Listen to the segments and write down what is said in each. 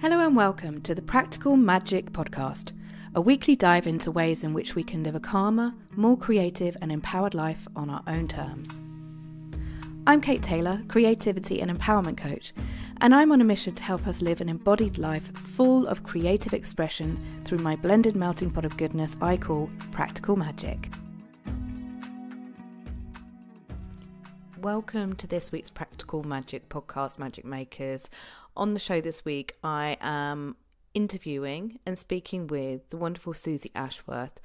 Hello and welcome to the Practical Magic Podcast, a weekly dive into ways in which we can live a calmer, more creative and empowered life on our own terms. I'm Kate Taylor, creativity and empowerment coach, and I'm on a mission to help us live an embodied life full of creative expression through my blended melting pot of goodness I call Practical Magic. Welcome to this week's Practical Magic Podcast, Magic Makers. On the show this week, I am interviewing and speaking with the wonderful Suzy Ashworth.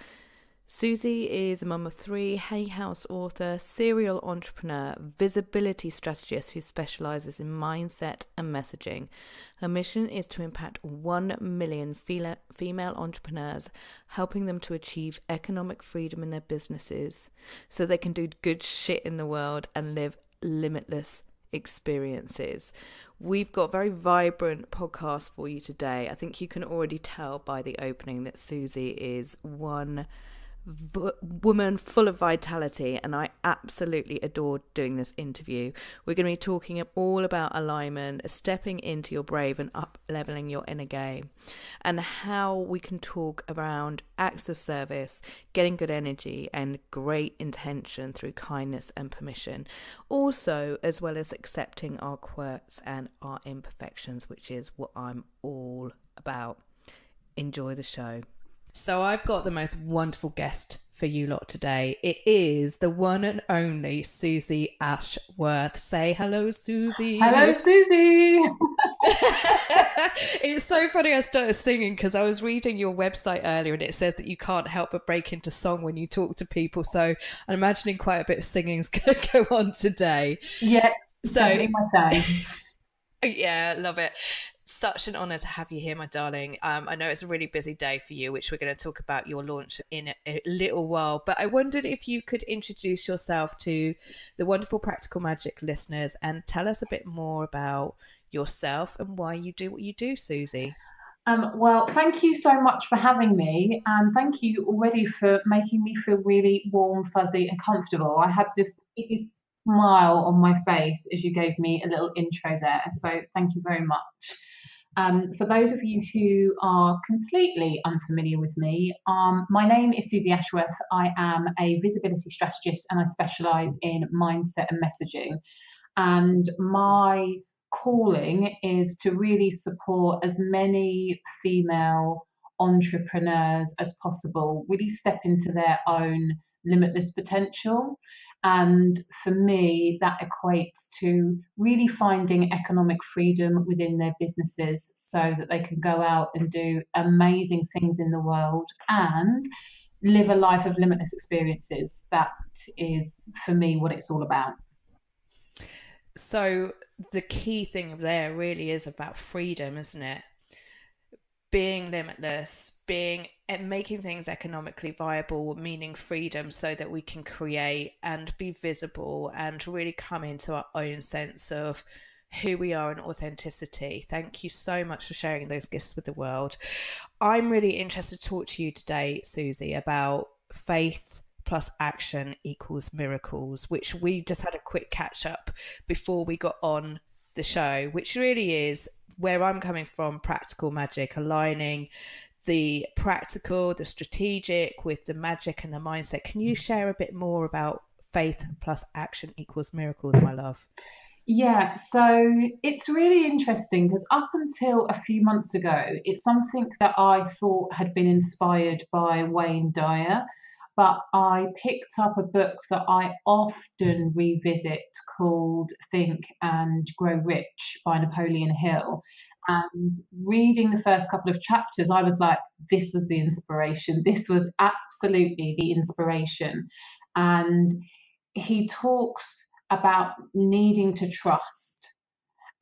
Suzy is a mum of three, Hay House author, serial entrepreneur, visibility strategist who specialises in mindset and messaging. Her mission is to impact 1 million female entrepreneurs, helping them to achieve economic freedom in their businesses so they can do good shit in the world and live limitless experiences. We've got a very vibrant podcast for you today. I think you can already tell by the opening that Suzy is one woman full of vitality, and I absolutely adored doing this interview. We're going to be talking all about alignment, stepping into your brave and up leveling your inner game, and how we can talk around acts of service, getting good energy and great intention through kindness and permission, also as well as accepting our quirks and our imperfections, which is what I'm all about. Enjoy the show. So I've got the most wonderful guest for you lot today. It is the one and only Suzy Ashworth. Say hello, Suzy. Hello, Suzy. It's so funny I started singing because I was reading your website earlier and it said that you can't help but break into song when you talk to people. So I'm imagining quite a bit of singing is going to go on today. Yeah, so my say. Yeah, love it. Such an honour to have you here, my darling. I know it's a really busy day for you, which we're going to talk about your launch in a little while. But I wondered if you could introduce yourself to the wonderful Practical Magic listeners and tell us a bit more about yourself and why you do what you do, Suzy. Well, thank you so much for having me, and thank you already for making me feel really warm, fuzzy and comfortable. I had this biggest smile on my face as you gave me a little intro there, so thank you very much. For those of you who are completely unfamiliar with me, my name is Suzy Ashworth. I am a visibility strategist and I specialise in mindset and messaging. And my calling is to really support as many female entrepreneurs as possible, really step into their own limitless potential. And for me, that equates to really finding economic freedom within their businesses so that they can go out and do amazing things in the world and live a life of limitless experiences. That is, for me, what it's all about. So the key thing there really is about freedom, isn't it? Being limitless, making things economically viable, meaning freedom so that we can create and be visible and really come into our own sense of who we are and authenticity. Thank you so much for sharing those gifts with the world. I'm really interested to talk to you today, Suzy, about faith plus action equals miracles, which we just had a quick catch up before we got on the show, which really is where I'm coming from, Practical Magic, aligning the practical, the strategic with the magic and the mindset. Can you share a bit more about faith plus action equals miracles, my love? Yeah, so it's really interesting because up until a few months ago, it's something that I thought had been inspired by Wayne Dyer, but I picked up a book that I often revisit called Think and Grow Rich by Napoleon Hill. And reading the first couple of chapters, I was like, this was the inspiration. This was absolutely the inspiration. And he talks about needing to trust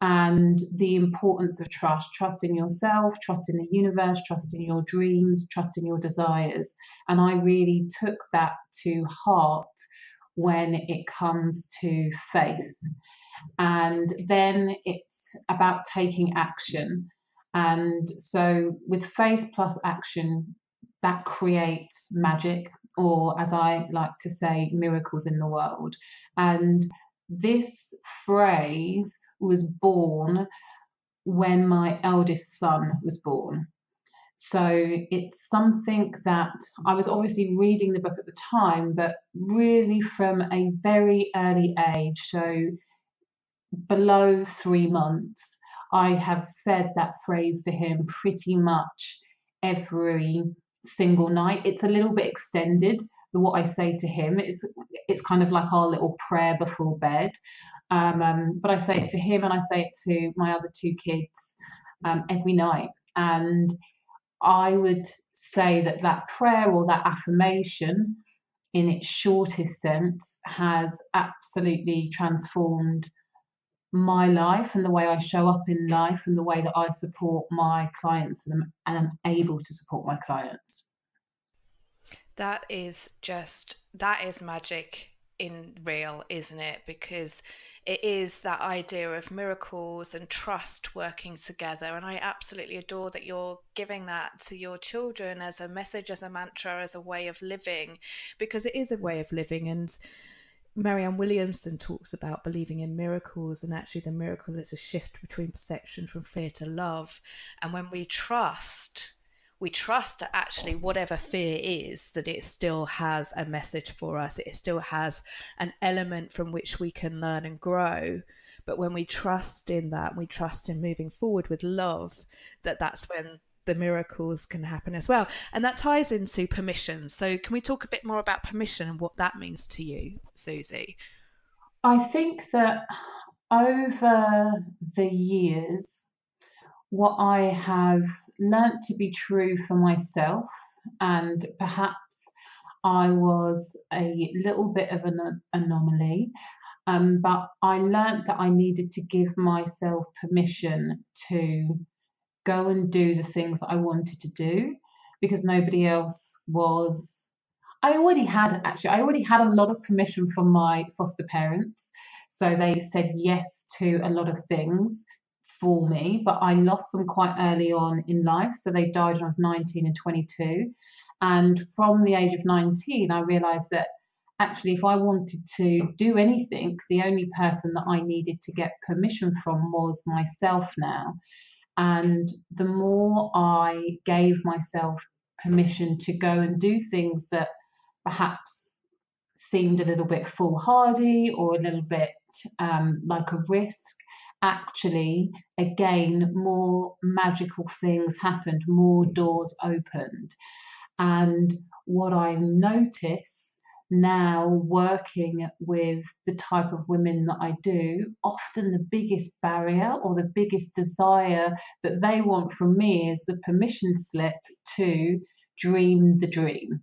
and the importance of trust in yourself, trust in the universe, trust in your dreams, trust in your desires. And I really took that to heart when it comes to faith. And then it's about taking action. And so with faith plus action, that creates magic, or as I like to say, miracles in the world. And this phrase was born when my eldest son was born. So it's something that I was obviously reading the book at the time, but really from a very early age, so below 3 months, I have said that phrase to him pretty much every single night. It's a little bit extended, what I say to him. It's kind of like our little prayer before bed. But I say it to him and I say it to my other two kids every night. And I would say that that prayer or that affirmation, in its shortest sense, has absolutely transformed my life and the way I show up in life and the way that I support my clients and am able to support my clients. That is magic in real, isn't it? Because it is that idea of miracles and trust working together. And I absolutely adore that you're giving that to your children as a message, as a mantra, as a way of living, because it is a way of living. And Marianne Williamson talks about believing in miracles, and actually the miracle is a shift between perception from fear to love. And when we trust that actually whatever fear is, that it still has a message for us, it still has an element from which we can learn and grow. But when we trust in that, we trust in moving forward with love, that's when the miracles can happen as well. And that ties into permission. So can we talk a bit more about permission and what that means to you, Suzy? I think that over the years, what I have learnt to be true for myself, and perhaps I was a little bit of an anomaly, but I learnt that I needed to give myself permission to go and do the things I wanted to do because nobody else was. I already had a lot of permission from my foster parents. So they said yes to a lot of things for me, but I lost them quite early on in life. So they died when I was 19 and 22. And from the age of 19, I realized that actually, if I wanted to do anything, the only person that I needed to get permission from was myself now. And the more I gave myself permission to go and do things that perhaps seemed a little bit foolhardy or a little bit like a risk, actually, again, more magical things happened, more doors opened. And what I notice now working with the type of women that I do, often the biggest barrier or the biggest desire that they want from me is the permission slip to dream the dream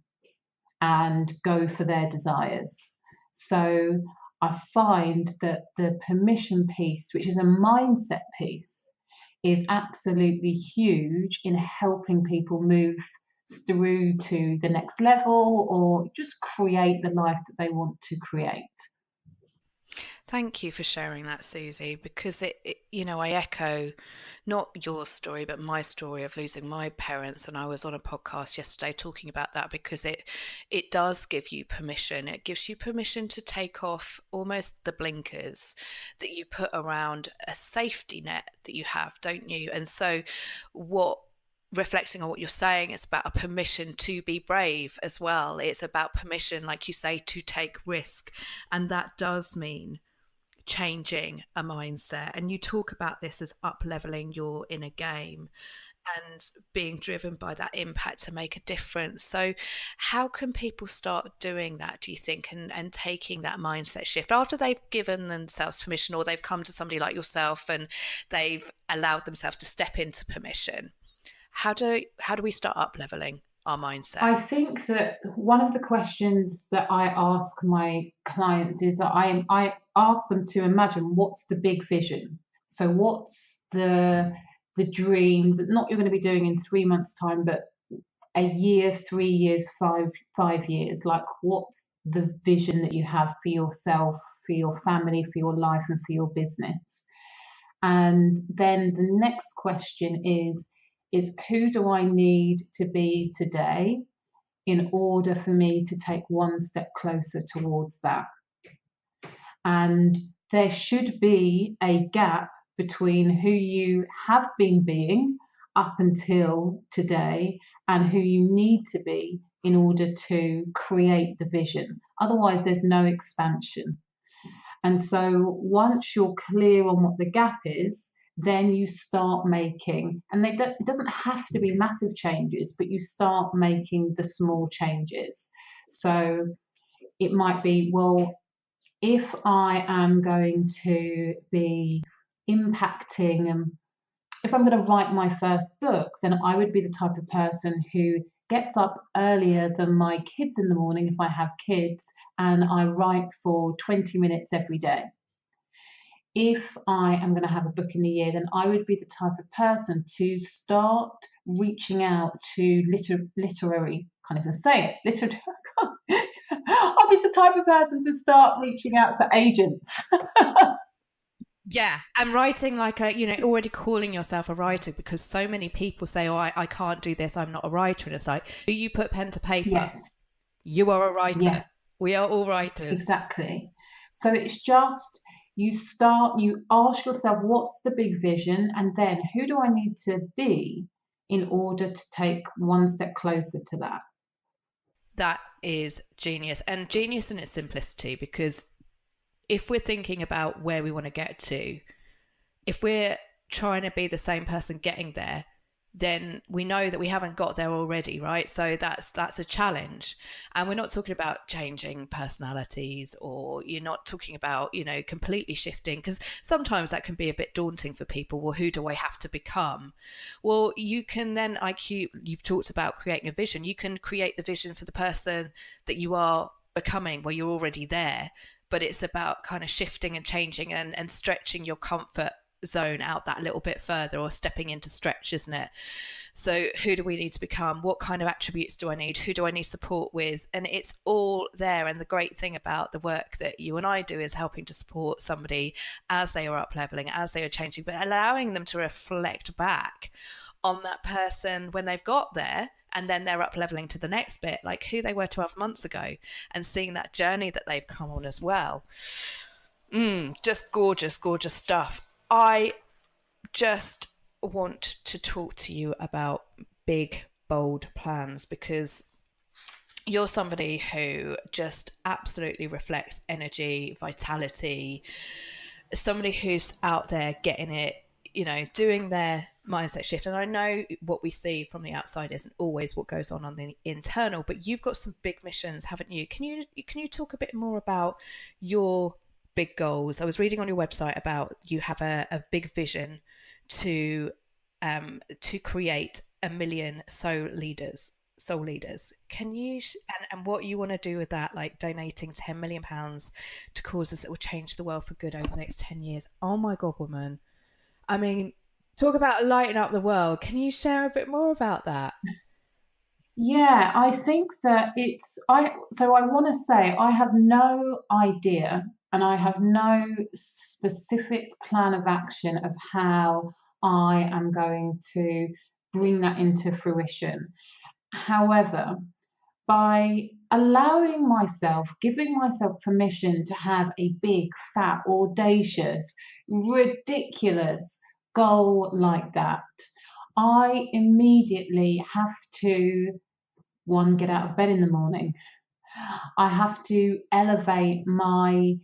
and go for their desires. So I find that the permission piece, which is a mindset piece, is absolutely huge in helping people move through to the next level or just create the life that they want to create. Thank you for sharing that, Suzy, because I echo not your story, but my story of losing my parents. And I was on a podcast yesterday talking about that because it does give you permission. It gives you permission to take off almost the blinkers that you put around a safety net that you have, don't you? And so reflecting on what you're saying, it's about a permission to be brave as well. It's about permission, like you say, to take risk. And that does mean changing a mindset. And you talk about this as up leveling your inner game and being driven by that impact to make a difference. So how can people start doing that, do you think, and taking that mindset shift after they've given themselves permission, or they've come to somebody like yourself and they've allowed themselves to step into permission? How do we start up leveling our mindset? I think that one of the questions that I ask my clients is that I ask them to imagine what's the big vision. So what's the dream that not you're going to be doing in 3 months' time, but a year, 3 years, 5 years. Like what's the vision that you have for yourself, for your family, for your life, and for your business? And then the next question is who do I need to be today in order for me to take one step closer towards that? And there should be a gap between who you have been being up until today and who you need to be in order to create the vision. Otherwise, there's no expansion. And so once you're clear on what the gap is, then you start making, and it doesn't have to be massive changes, but you start making the small changes. So it might be, well, if I am going to be impacting, if I'm going to write my first book, then I would be the type of person who gets up earlier than my kids in the morning if I have kids, and I write for 20 minutes every day. If I am going to have a book in the year, then I would be the type of person to start reaching out to literary, can't even say it, literary. I'll be the type of person to start reaching out to agents. Yeah, and writing like already calling yourself a writer, because so many people say, oh, I can't do this, I'm not a writer. And it's like, do you put pen to paper? Yes. You are a writer. Yeah. We are all writers. Exactly. So it's just, you ask yourself, what's the big vision? And then who do I need to be in order to take one step closer to that? That is genius, and genius in its simplicity, because if we're thinking about where we want to get to, if we're trying to be the same person getting there, then we know that we haven't got there already, right? So that's a challenge. And we're not talking about changing personalities, or you're not talking about, completely shifting, because sometimes that can be a bit daunting for people. Well, who do I have to become? Well, you can then, like you've talked about creating a vision, you can create the vision for the person that you are becoming, where you're already there. But it's about kind of shifting and changing and stretching your comfort zone out that little bit further, or stepping into stretch, isn't it? So who do we need to become? What kind of attributes do I need? Who do I need support with? And it's all there. And the great thing about the work that you and I do is helping to support somebody as they are up leveling, as they are changing, but allowing them to reflect back on that person when they've got there, and then they're up leveling to the next bit, like who they were 12 months ago, and seeing that journey that they've come on as well. Just gorgeous, gorgeous stuff. I just want to talk to you about big, bold plans, because you're somebody who just absolutely reflects energy, vitality, somebody who's out there getting it, doing their mindset shift. And I know what we see from the outside isn't always what goes on the internal, but you've got some big missions, haven't you? Can you talk a bit more about your big goals? I was reading on your website about you have a big vision to create 1 million soul leaders. Can you and what you want to do with that, like donating £10 million to causes that will change the world for good over the next 10 years? Oh my God, woman. I mean, talk about lighting up the world. Can you share a bit more about that? Yeah, I think that I want to say I have no idea, and I have no specific plan of action of how I am going to bring that into fruition. However, by giving myself permission to have a big, fat, audacious, ridiculous goal like that, I immediately have to, one, get out of bed in the morning. I have to elevate my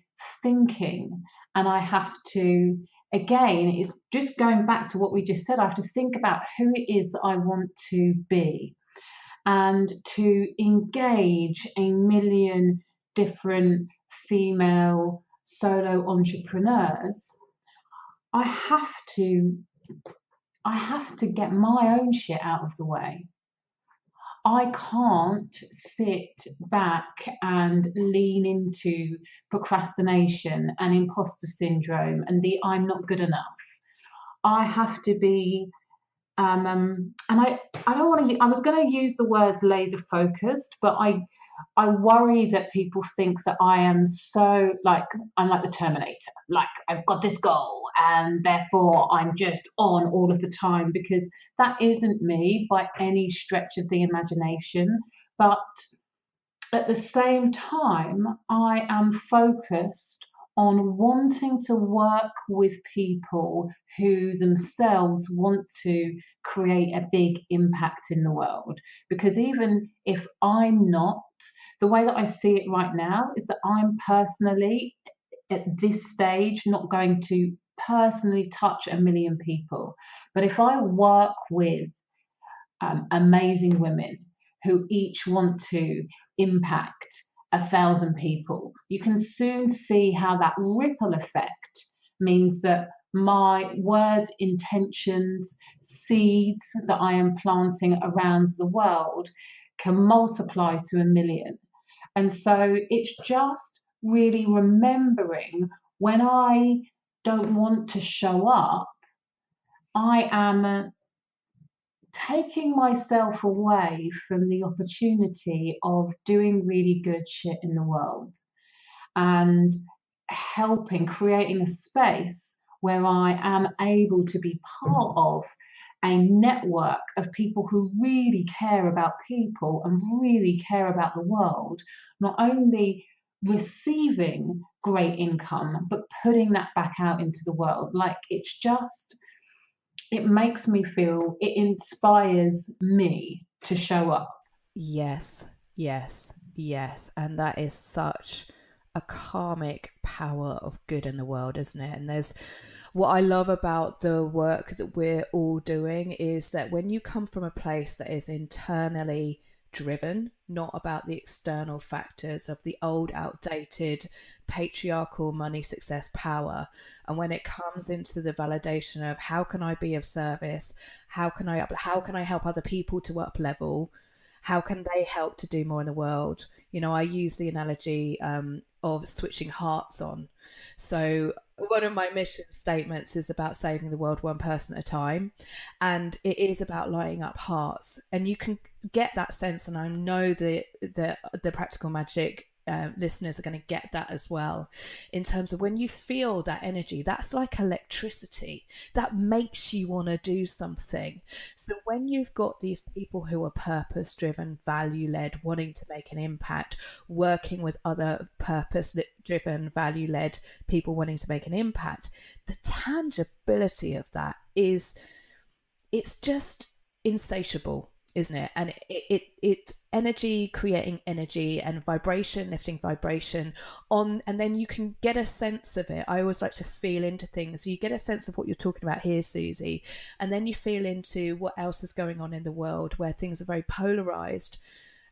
thinking, and I have to, again, it's just going back to what we just said, I have to think about who it is that I want to be, and to engage 1 million different female solo entrepreneurs. I have to get my own shit out of the way. I can't sit back and lean into procrastination and imposter syndrome and the I'm not good enough. I have to be, and I don't want to, I was going to use the words laser focused, but I worry that people think that I am so, like, I'm like the Terminator, like I've got this goal and therefore I'm just on all of the time, because that isn't me by any stretch of the imagination. But at the same time, I am focused on wanting to work with people who themselves want to create a big impact in the world. Because even if I'm not, the way that I see it right now is that I'm personally at this stage not going to personally touch a million people. But if I work with amazing women who each want to impact 1,000 people, you can soon see how that ripple effect means that my words, intentions, seeds that I am planting around the world can multiply to a million. And so it's just really remembering when I don't want to show up, I am taking myself away from the opportunity of doing really good shit in the world and helping, creating a space where I am able to be part of a network of people who really care about people and really care about the world, not only receiving great income, but putting that back out into the world. Like it's just, it makes me feel, it inspires me to show up. Yes, and that is such a karmic power of good in the world, isn't it? And there's what I love about the work that we're all doing is that when you come from a place that is internally driven, not about the external factors of the old, outdated, patriarchal money, success, power, and when it comes into the validation of how can I be of service, how can I help other people to up level, how can they help to do more in the world? You know, I use the analogy of switching hearts on. So one of my mission statements is about saving the world one person at a time, and it is about lighting up hearts. And you can get that sense, and I know the practical magic listeners are going to get that as well, in terms of when you feel that energy, that's like electricity that makes you want to do something. So when you've got these people who are purpose driven, value led, wanting to make an impact, working with other purpose driven, value led people wanting to make an impact, the tangibility of that is, it's just insatiable, isn't it? And it's energy creating energy and vibration lifting vibration on, and then you can get a sense of it. I always like to feel into things. You get a sense of what you're talking about here, Suzy, and then you feel into what else is going on in the world where things are very polarized,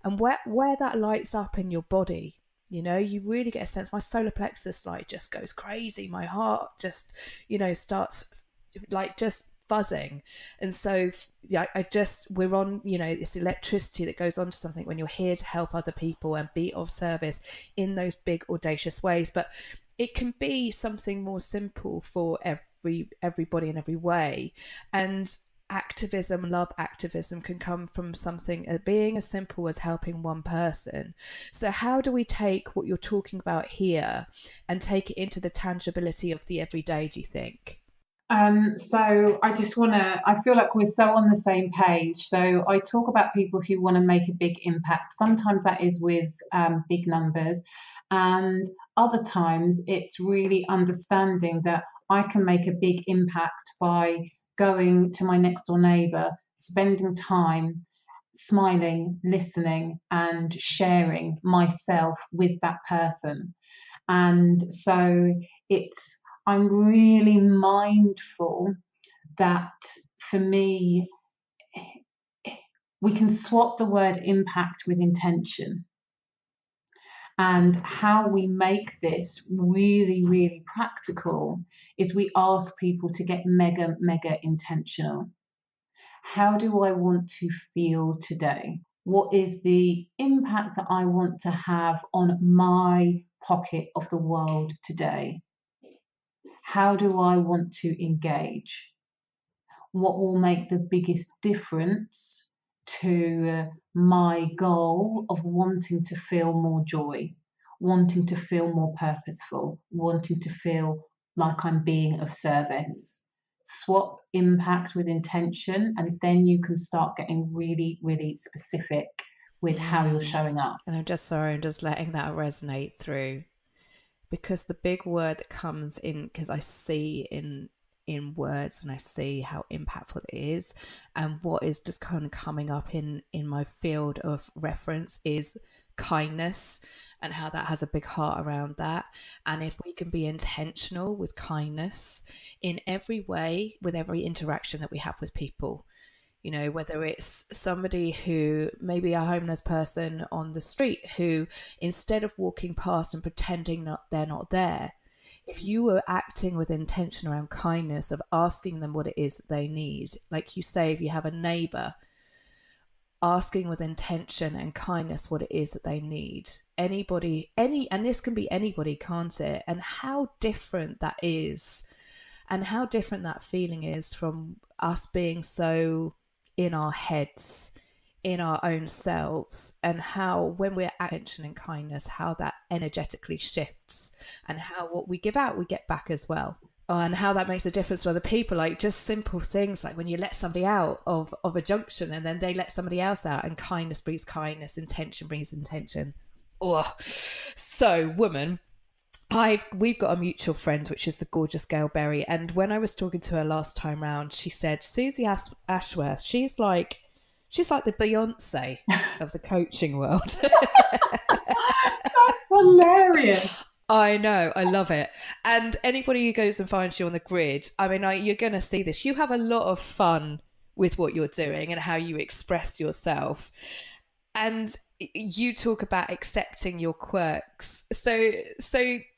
and where that lights up in your body. You know, you really get a sense. My solar plexus like just goes crazy. My heart just, you know, starts like just fuzzing. And so yeah, we're on, you know, this electricity that goes on to something when you're here to help other people and be of service in those big audacious ways. But it can be something more simple for everybody in every way. And activism, love activism, can come from something being as simple as helping one person. So how do we take what you're talking about here and take it into the tangibility of the everyday, do you think? So I just want to, I feel like we're so on the same page. So I talk about people who want to make a big impact. Sometimes that is with big numbers, and other times it's really understanding that I can make a big impact by going to my next door neighbour, spending time, smiling, listening, and sharing myself with that person. And so it's, I'm really mindful that for me, we can swap the word impact with intention. And how we make this really, really practical is we ask people to get mega, mega intentional. How do I want to feel today? What is the impact that I want to have on my pocket of the world today? How do I want to engage? What will make the biggest difference to my goal of wanting to feel more joy, wanting to feel more purposeful, wanting to feel like I'm being of service? Swap impact with intention, and then you can start getting really, really specific with how you're showing up. And I'm just sorry, I'm just letting that resonate through. because the big word that comes in, because I see in words and I see how impactful it is, and what is just kind of coming up in my field of reference is kindness, and how that has a big heart around that. And if we can be intentional with kindness in every way, with every interaction that we have with people, you know, whether it's somebody who maybe a homeless person on the street who, instead of walking past and pretending they're not there, if you were acting with intention around kindness, of asking them what it is that they need, like you say, if you have a neighbor, asking with intention and kindness what it is that they need, anybody, and this can be anybody, can't it? And how different that is, and how different that feeling is from us being so in our heads, in our own selves, and how when we're attention and kindness, how that energetically shifts, and how what we give out we get back as well. And how that makes a difference to other people, like just simple things like when you let somebody out of a junction and then they let somebody else out, and kindness brings kindness, intention brings intention. Oh, so woman, we've got a mutual friend, which is the gorgeous Gail Berry, and when I was talking to her last time round, she said Suzy Ashworth, she's like the Beyonce of the coaching world. That's hilarious. I know, I love it. And anybody who goes and finds you on the grid, I mean, you're going to see this. You have a lot of fun with what you're doing and how you express yourself. And you talk about accepting your quirks. So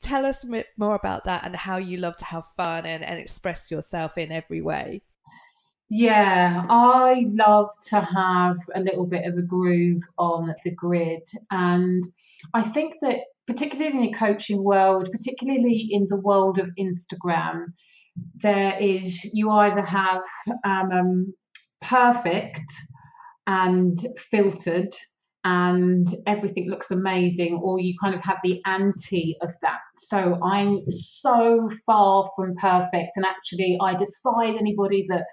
tell us a bit more about that, and how you love to have fun and express yourself in every way. Yeah, I love to have a little bit of a groove on the grid. And I think that, particularly in the coaching world, particularly in the world of Instagram, you either have perfect and filtered and everything looks amazing, or you kind of have the anti of that. So I'm so far from perfect, and actually I despise anybody that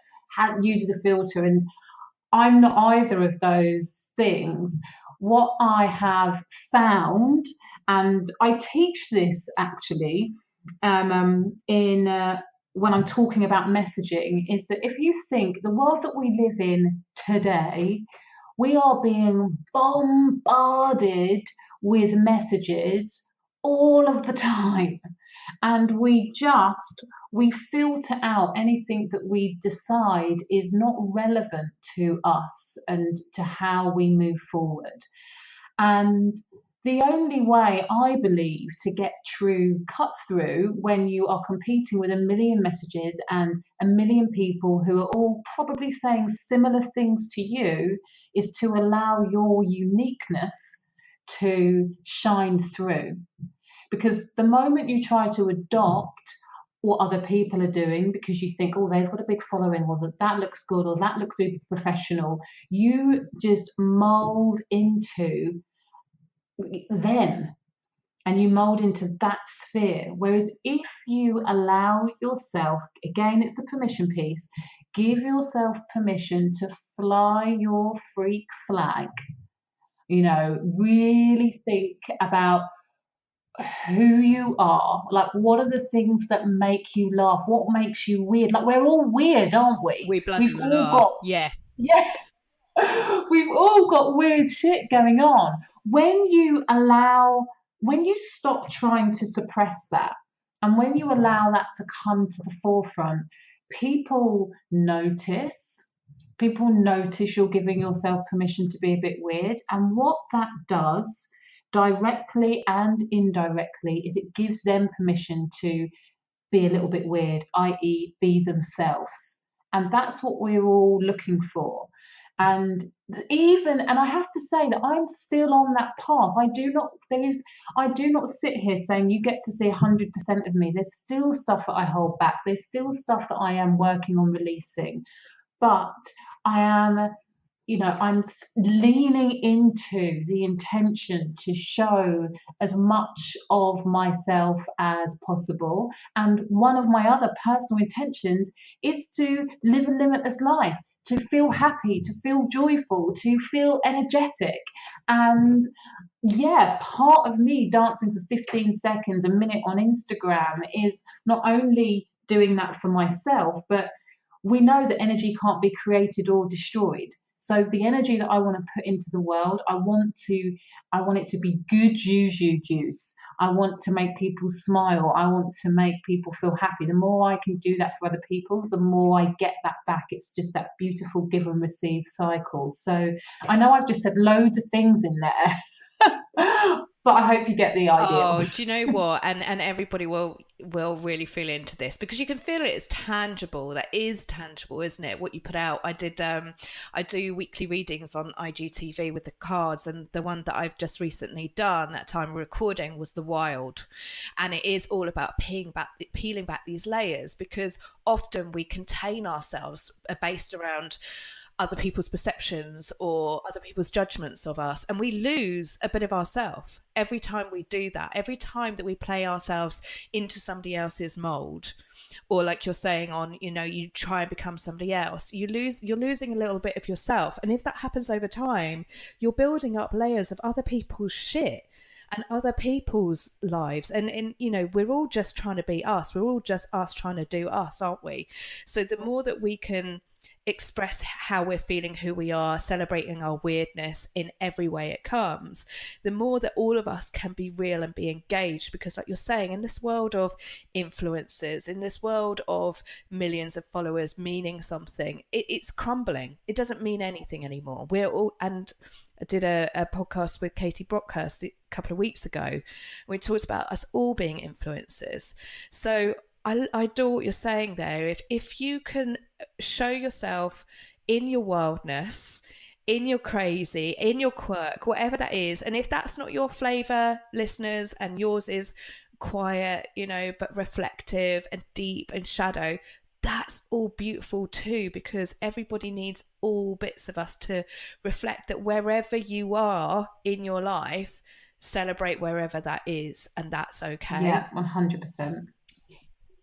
uses a filter, and I'm not either of those things. What I have found, and I teach this actually in when I'm talking about messaging, is that if you think the world that we live in today, we are being bombarded with messages all of the time, and we filter out anything that we decide is not relevant to us and to how we move forward. And the only way, I believe, to get true cut through when you are competing with a million messages and a million people who are all probably saying similar things to you, is to allow your uniqueness to shine through. Because the moment you try to adopt what other people are doing because you think, oh, they've got a big following, or that looks good, or that looks super professional, you just mold into them, and you mold into that sphere. Whereas if you allow yourself, again, it's the permission piece, give yourself permission to fly your freak flag, really think about who you are, like what are the things that make you laugh, what makes you weird. Like, we're all weird, aren't we? We bloody We've well all are. got, Yeah. yeah, we've all got weird shit going on. When you stop trying to suppress that, and when you allow that to come to the forefront, people notice. People notice you're giving yourself permission to be a bit weird. And what that does, directly and indirectly, is it gives them permission to be a little bit weird, i.e., be themselves. And that's what we're all looking for. And I have to say that I'm still on that path. I do not sit here saying you get to see 100% of me. There's still stuff that I hold back. There's still stuff that I am working on releasing. But I am, I'm leaning into the intention to show as much of myself as possible. And one of my other personal intentions is to live a limitless life, to feel happy, to feel joyful, to feel energetic. And yeah, part of me dancing for 15 seconds, a minute on Instagram is not only doing that for myself, but we know that energy can't be created or destroyed. So the energy that I want to put into the world, I want it to be good juju juice. I want to make people smile. I want to make people feel happy. The more I can do that for other people, the more I get that back. It's just that beautiful give and receive cycle. So I know I've just said loads of things in there. But I hope you get the idea. Oh, do you know what? And everybody will really feel into this, because you can feel it. It's tangible. That is tangible, isn't it? What you put out. I do weekly readings on IGTV with the cards, and the one that I've just recently done at time of recording was the Wild, and it is all about peeling back these layers, because often we contain ourselves based around other people's perceptions or other people's judgments of us, and we lose a bit of ourselves every time we do that. Every time that we play ourselves into somebody else's mold, or like you're saying, on, you try and become somebody else, you're losing a little bit of yourself. And if that happens over time, you're building up layers of other people's shit and other people's lives, and we're all just trying to be us. We're all just us trying to do us, aren't we? So the more that we can express how we're feeling, who we are, celebrating our weirdness in every way it comes, the more that all of us can be real and be engaged. Because like you're saying, in this world of influencers, in this world of millions of followers meaning something, it's crumbling. It doesn't mean anything anymore. We're all, and I did a podcast with Katie Brockhurst a couple of weeks ago. We talked about us all being influencers. So I adore what you're saying there. If you can show yourself in your wildness, in your crazy, in your quirk, whatever that is, and if that's not your flavor, listeners, and yours is quiet, but reflective and deep and shadow, that's all beautiful too, because everybody needs all bits of us to reflect that wherever you are in your life, celebrate wherever that is, and that's okay. Yeah, 100%.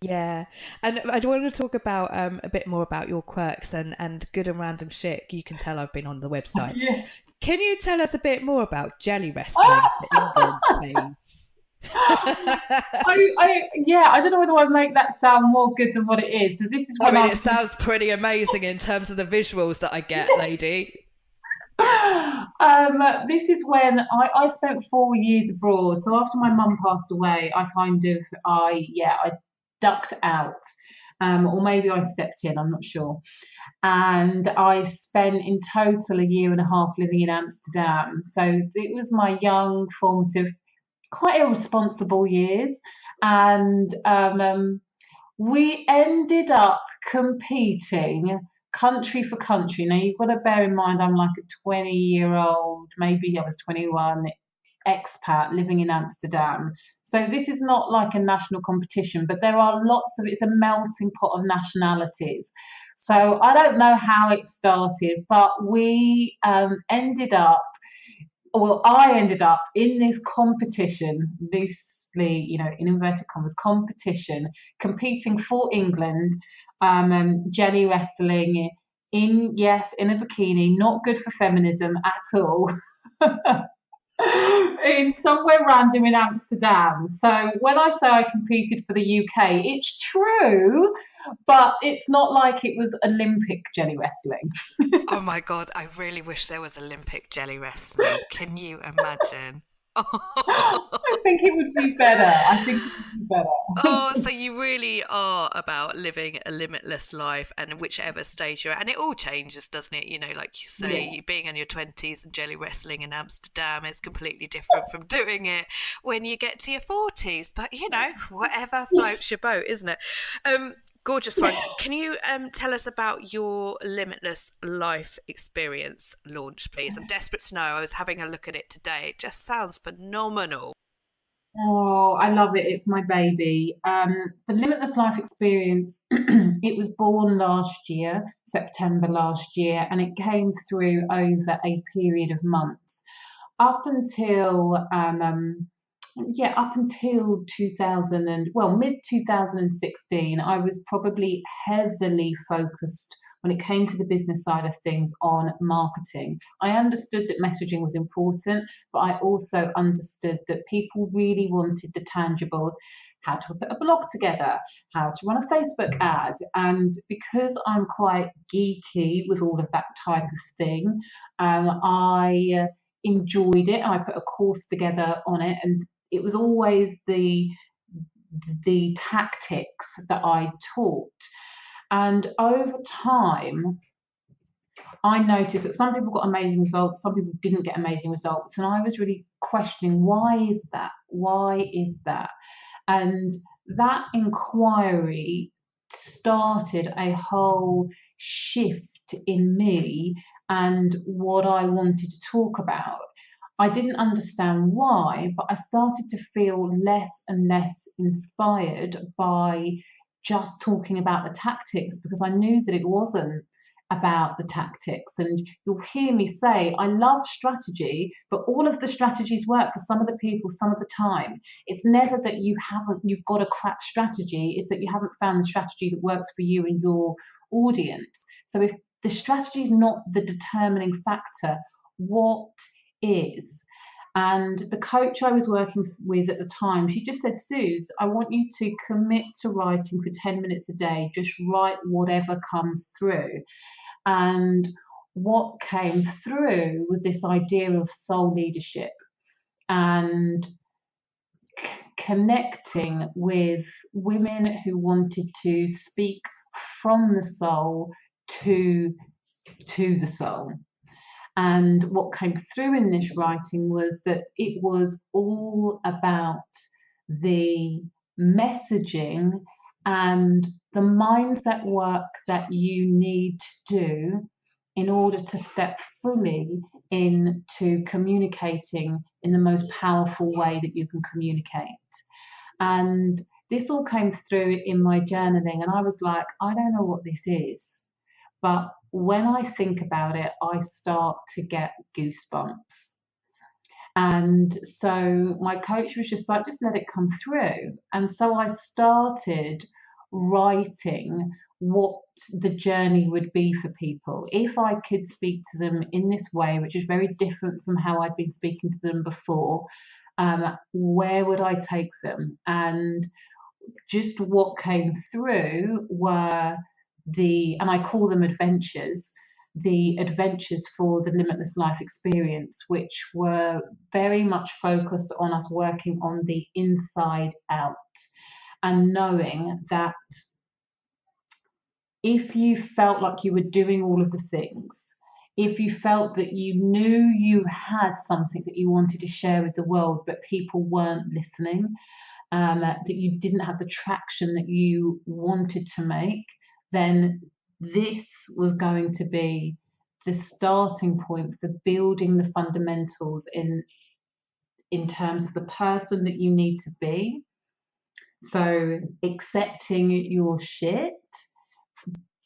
Yeah. And I want to talk about a bit more about your quirks and good and random shit. You can tell I've been on the website. Yeah. Can you tell us a bit more about jelly wrestling for England, please? I don't know whether I make that sound more good than what it is. So this is when it sounds pretty amazing in terms of the visuals that I get, lady. This is when I spent 4 years abroad. So after my mum passed away, I ducked out, or maybe I stepped in. I'm not sure. And I spent in total a year and a half living in Amsterdam. So it was my young, formative, quite irresponsible years, and we ended up competing country for country. Now you've got to bear in mind I'm like a 20-year-old, maybe I was 21, expat living in Amsterdam. So this is not like a national competition, but there are it's a melting pot of nationalities. So I don't know how it started, but I ended up in this competition, loosely, in inverted commas, competition, competing for England, jelly wrestling in a bikini, not good for feminism at all. In somewhere random in Amsterdam. So when I say I competed for the UK, it's true, but it's not like it was Olympic jelly wrestling. Oh my God, I really wish there was Olympic jelly wrestling. Can you imagine? I think it would be better. Oh, so you really are about living a limitless life, and whichever stage you're at. And it all changes, doesn't it? Like you say, Yeah. being in your 20s and jelly wrestling in Amsterdam is completely different from doing it when you get to your 40s. But, whatever floats your boat, isn't it? Gorgeous one. Can you tell us about your Limitless life experience launch, please? I'm desperate to know. I was having a look at it today. It just sounds phenomenal. Oh, I love it. It's my baby. The Limitless Life Experience, it was born last year, September last year, and it came through over a period of months. Up until up until 2000 mid 2016, I was probably heavily focused when it came to the business side of things on marketing. I understood that messaging was important, but I also understood that people really wanted the tangible, how to put a blog together, how to run a Facebook ad. And because I'm quite geeky with all of that type of thing, I enjoyed it. I put a course together on it, and it was always the tactics that I taught. And over time, I noticed that some people got amazing results, some people didn't get amazing results. And I was really questioning, why is that? Why is that? And that inquiry started a whole shift in me and what I wanted to talk about. I didn't understand why, but I started to feel less and less inspired by just talking about the tactics, because I knew that it wasn't about the tactics. And you'll hear me say, I love strategy, but all of the strategies work for some of the people some of the time. It's never that you've got a crap strategy, it's that you haven't found the strategy that works for you and your audience. So if the strategy is not the determining factor, what is? And the coach I was working with at the time, she just said, Suze, I want you to commit to writing for 10 minutes a day. Just write whatever comes through. And what came through was this idea of soul leadership and connecting with women who wanted to speak from the soul to the soul. And what came through in this writing was that it was all about the messaging and the mindset work that you need to do in order to step fully into communicating in the most powerful way that you can communicate. And this all came through in my journaling, and I was like, I don't know what this is, but when I think about it, I start to get goosebumps. And so my coach was just like, just let it come through. And so I started writing what the journey would be for people. If I could speak to them in this way, which is very different from how I'd been speaking to them before, where would I take them? And just what came through were and I call them adventures, the adventures for the Limitless Life experience, which were very much focused on us working on the inside out and knowing that if you felt like you were doing all of the things, if you felt that you knew you had something that you wanted to share with the world, but people weren't listening, that you didn't have the traction that you wanted to make, then this was going to be the starting point for building the fundamentals in terms of the person that you need to be. So accepting your shit,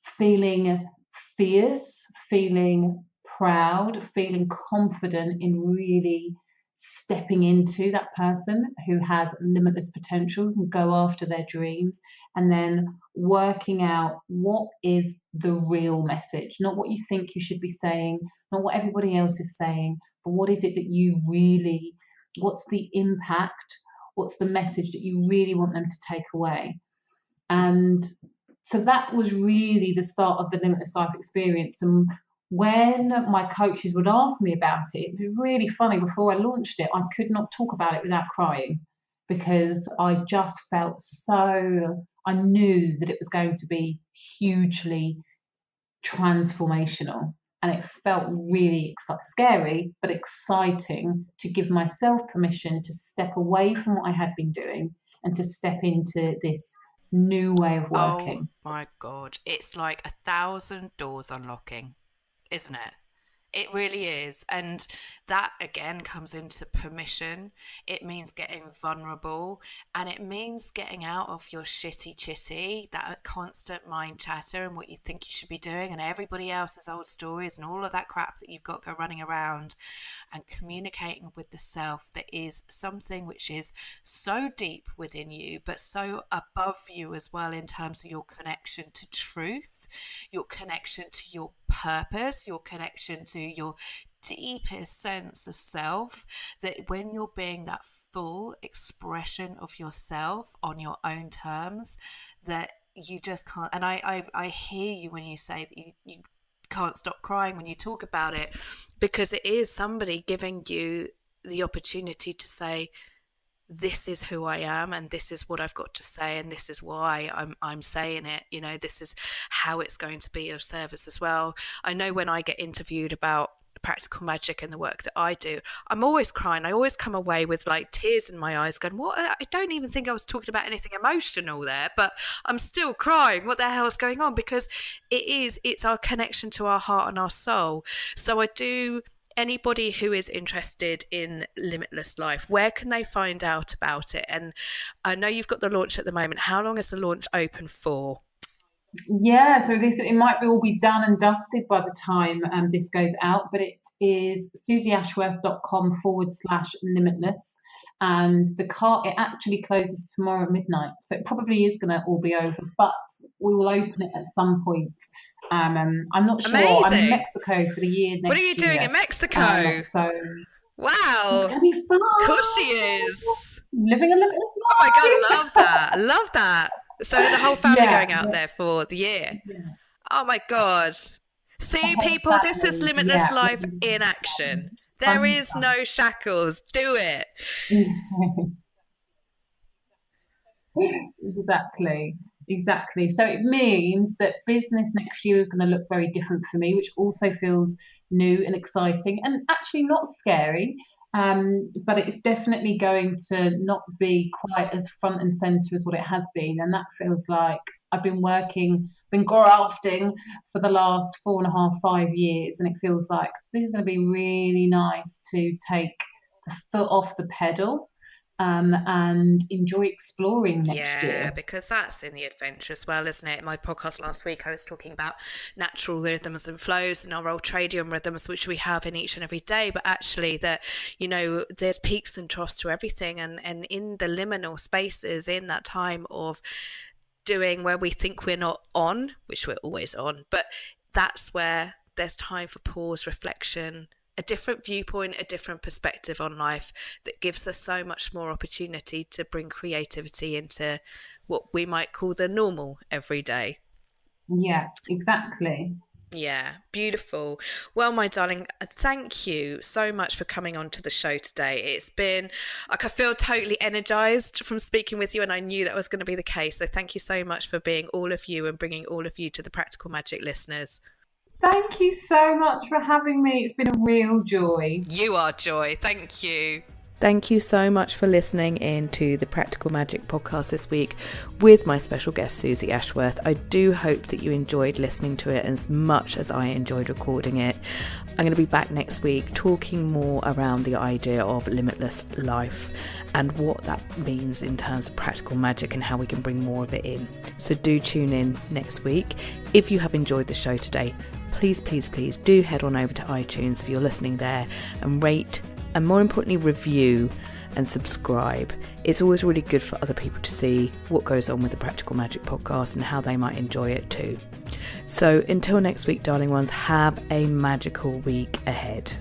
feeling fierce, feeling proud, feeling confident in really stepping into that person who has limitless potential, who go after their dreams, and then working out what is the real message, not what you think you should be saying, not what everybody else is saying, but what is it that you really, what's the impact, what's the message that you really want them to take away. And so that was really the start of the Limitless Life experience. And when my coaches would ask me about it, it was really funny. Before I launched it, I could not talk about it without crying, because I just felt so, I knew that it was going to be hugely transformational. And it felt really scary, but exciting to give myself permission to step away from what I had been doing and to step into this new way of working. Oh my God. It's like 1,000 doors unlocking, isn't it? It really is. And that again comes into permission. It means getting vulnerable, and it means getting out of your shitty chitty, that constant mind chatter and what you think you should be doing and everybody else's old stories and all of that crap that you've got go running around, and communicating with the self that is something which is so deep within you, but so above you as well, in terms of your connection to truth, your connection to your purpose, your connection to your deepest sense of self, that when you're being that full expression of yourself on your own terms, that you just can't. And I hear you when you say that you can't stop crying when you talk about it, because it is somebody giving you the opportunity to say, this is who I am, and this is what I've got to say, and this is why I'm saying it. You know, this is how it's going to be of service as well. I know when I get interviewed about practical magic and the work that I do, I'm always crying. I always come away with like tears in my eyes going, what? I don't even think I was talking about anything emotional there, but I'm still crying. What the hell is going on? Because it's our connection to our heart and our soul. So I do. Anybody who is interested in Limitless Life, where can they find out about it? And I know you've got the launch at the moment. How long is the launch open for? Yeah, so it might all be done and dusted by the time this goes out, but it is suzyashworth.com/limitless. And it actually closes tomorrow at midnight. So it probably is going to all be over, but we will open it at some point. I'm not sure. Amazing. I'm in Mexico for the year next year. What are you doing in Mexico? So wow. It's going to be fun. Of course she is. Living a limitless life. Oh my God, I love that. I love that. So the whole family going out there for the year. Yeah. Oh my God. See, people, this is Limitless Life in action. There is no shackles. Do it. Exactly. So it means that business next year is going to look very different for me, which also feels new and exciting and actually not scary. But it's definitely going to not be quite as front and center as what it has been. And that feels like I've been grafting for the last 4.5, 5 years. And it feels like this is going to be really nice to take the foot off the pedal. And enjoy exploring next year. Yeah, because that's in the adventure as well, isn't it? In my podcast last week, I was talking about natural rhythms and flows and our ultradian rhythms, which we have in each and every day, but actually that, you know, there's peaks and troughs to everything. And in the liminal spaces, in that time of doing where we think we're not on, which we're always on, but that's where there's time for pause, reflection, a different viewpoint, a different perspective on life that gives us so much more opportunity to bring creativity into what we might call the normal everyday. Yeah, exactly. Yeah, beautiful. Well, my darling, thank you so much for coming on to the show today. It's been like I feel totally energized from speaking with you, and I knew that was going to be the case. So thank you so much for being all of you and bringing all of you to the Practical Magic listeners. Thank you so much for having me. It's been a real joy. You are joy. Thank you. Thank you so much for listening in to the Practical Magic podcast this week with my special guest, Suzy Ashworth. I do hope that you enjoyed listening to it as much as I enjoyed recording it. I'm going to be back next week talking more around the idea of limitless life and what that means in terms of practical magic and how we can bring more of it in. So do tune in next week. If you have enjoyed the show today, please do head on over to iTunes if you're listening there and rate, and more importantly, review and subscribe. It's always really good for other people to see what goes on with the Practical Magic podcast and how they might enjoy it too. So until next week, darling ones, have a magical week ahead.